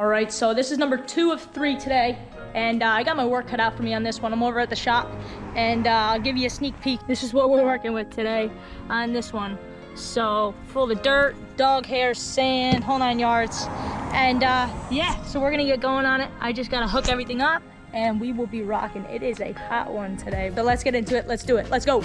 All right, so this is number 2 of 3 today, and I got my work cut out for me on this one. I'm over at the shop, and I'll give you a sneak peek. This is what we're working with today on this one. So full of dirt, dog hair, sand, whole 9 yards. And yeah, so we're gonna get going on it. I just gotta hook everything up and we will be rocking. It is a hot one today, but let's get into it. Let's do it. Let's go.